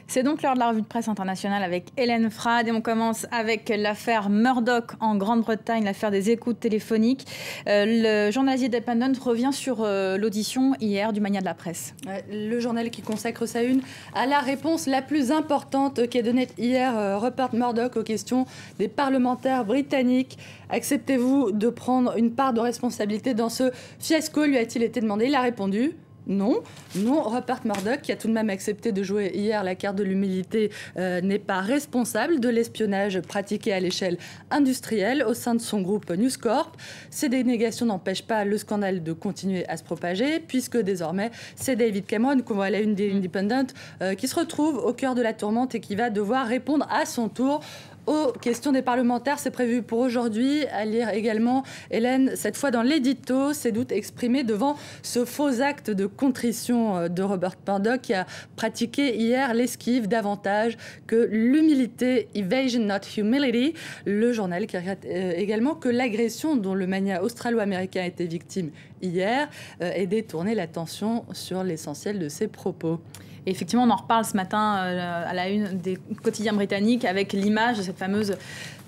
C'est donc l'heure de la revue de presse internationale avec Hélène Frade et on commence avec l'affaire Murdoch en Grande-Bretagne, l'affaire des écoutes téléphoniques. Le journal The Independent revient sur l'audition hier du Mania de la presse. Le journal qui consacre sa une à la réponse la plus importante qu'ait donnée hier Rupert Murdoch aux questions des parlementaires britanniques. Acceptez-vous de prendre une part de responsabilité dans ce fiasco, lui a-t-il été demandé. Il a répondu non. Rupert Murdoch, qui a tout de même accepté de jouer hier la carte de l'humilité, n'est pas responsable de l'espionnage pratiqué à l'échelle industrielle au sein de son groupe News Corp. Ces dénégations n'empêchent pas le scandale de continuer à se propager, puisque désormais, c'est David Cameron, qu'on voit à la une des Independent, qui se retrouve au cœur de la tourmente et qui va devoir répondre à son tour aux questions des parlementaires. C'est prévu pour aujourd'hui. À lire également, Hélène, cette fois dans l'édito, ses doutes exprimés devant ce faux acte de contrition de Rupert Murdoch qui a pratiqué hier l'esquive davantage que l'humilité, evasion not humility. Le journal qui regrette également que l'agression dont le mania australo-américain a été victime hier ait détourné l'attention sur l'essentiel de ses propos. Et effectivement, on en reparle ce matin à la une des quotidiens britanniques avec l'image de cette fameuse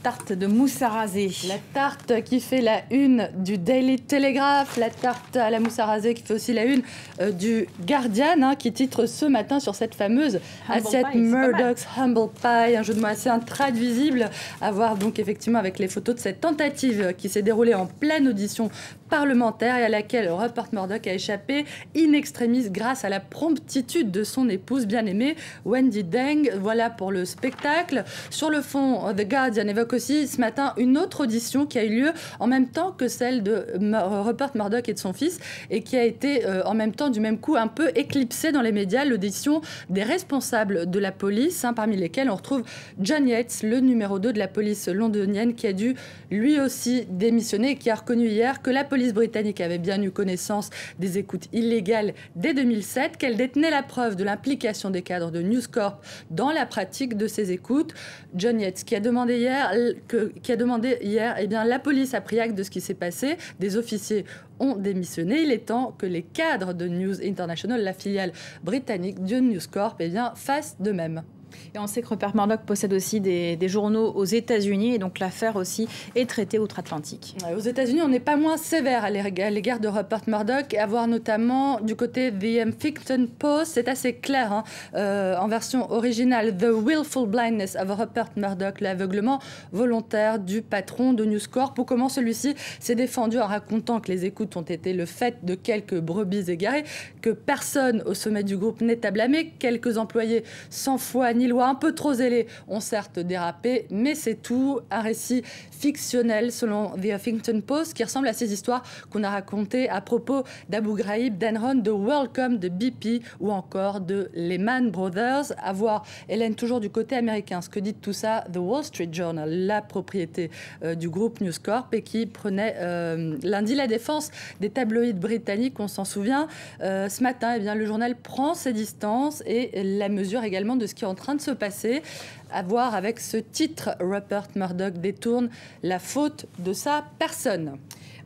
tarte de mousse à raser. La tarte qui fait la une du Daily Telegraph, la tarte à la mousse à raser qui fait aussi la une du Guardian, qui titre ce matin sur cette fameuse assiette Murdoch's Humble Pie, un jeu de mots assez intraduisible à voir donc effectivement avec les photos de cette tentative qui s'est déroulée en pleine audition parlementaire et à laquelle Rupert Murdoch a échappé in extremis grâce à la promptitude de son épouse bien-aimée Wendy Deng. Voilà pour le spectacle. Sur le fond, The Guardian évoque aussi ce matin une autre audition qui a eu lieu en même temps que celle de Rupert Murdoch et de son fils et qui a été en même temps du même coup un peu éclipsée dans les médias, l'audition des responsables de la police, parmi lesquels on retrouve John Yates, le numéro 2 de la police londonienne, qui a dû lui aussi démissionner et qui a reconnu hier que la police britannique avait bien eu connaissance des écoutes illégales dès 2007, qu'elle détenait la preuve de l'implication des cadres de News Corp dans la pratique de ces écoutes. John Yates qui a demandé hier, la police a pris acte de ce qui s'est passé, des officiers ont démissionné. Il est temps que les cadres de News International, la filiale britannique de News Corp, fassent de même. Et on sait que Rupert Murdoch possède aussi des journaux aux États-Unis et donc l'affaire aussi est traitée outre-Atlantique. Aux États-Unis, on n'est pas moins sévère à l'égard de Rupert Murdoch, à voir notamment du côté The Huffington Post. C'est assez clair en version originale. The willful blindness of Rupert Murdoch, l'aveuglement volontaire du patron de News Corp. Ou comment celui-ci s'est défendu en racontant que les écoutes ont été le fait de quelques brebis égarées, que personne au sommet du groupe n'est à blâmer, quelques employés sans foi ni loi un peu trop zélés ont certes dérapé, mais c'est tout un récit fictionnel selon The Huffington Post qui ressemble à ces histoires qu'on a racontées à propos d'Abu Ghraib, d'Enron, de WorldCom, de BP ou encore de Lehman Brothers. À voir, Hélène, toujours du côté américain, ce que dit de tout ça The Wall Street Journal, la propriété du groupe News Corp et qui prenait lundi la défense des tabloïds britanniques, on s'en souvient. Ce matin, le journal prend ses distances et la mesure également de ce qui est en train de se passer. À voir avec ce titre, Rupert Murdoch détourne la faute de sa personne.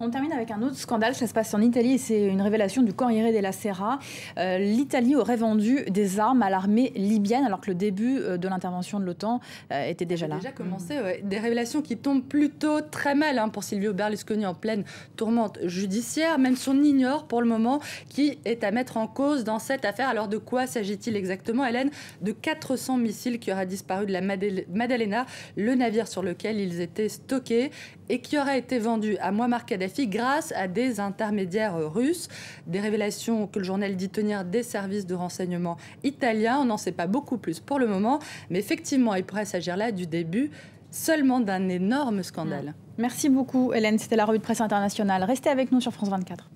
On termine avec un autre scandale, ça se passe en Italie et c'est une révélation du Corriere della Sera. L'Italie aurait vendu des armes à l'armée libyenne alors que le début de l'intervention de l'OTAN était déjà là. Déjà commencé, Des révélations qui tombent plutôt très mal pour Silvio Berlusconi en pleine tourmente judiciaire, même si on ignore pour le moment qui est à mettre en cause dans cette affaire. Alors de quoi s'agit-il exactement, Hélène? De 400 missiles qui auraient disparu de la Maddalena, le navire sur lequel ils étaient stockés et qui aurait été vendu à Muammar Kadhafi grâce à des intermédiaires russes. Des révélations que le journal dit tenir des services de renseignement italiens. On n'en sait pas beaucoup plus pour le moment, mais effectivement, il pourrait s'agir là du début seulement d'un énorme scandale. Merci beaucoup, Hélène. C'était la revue de presse internationale. Restez avec nous sur France 24.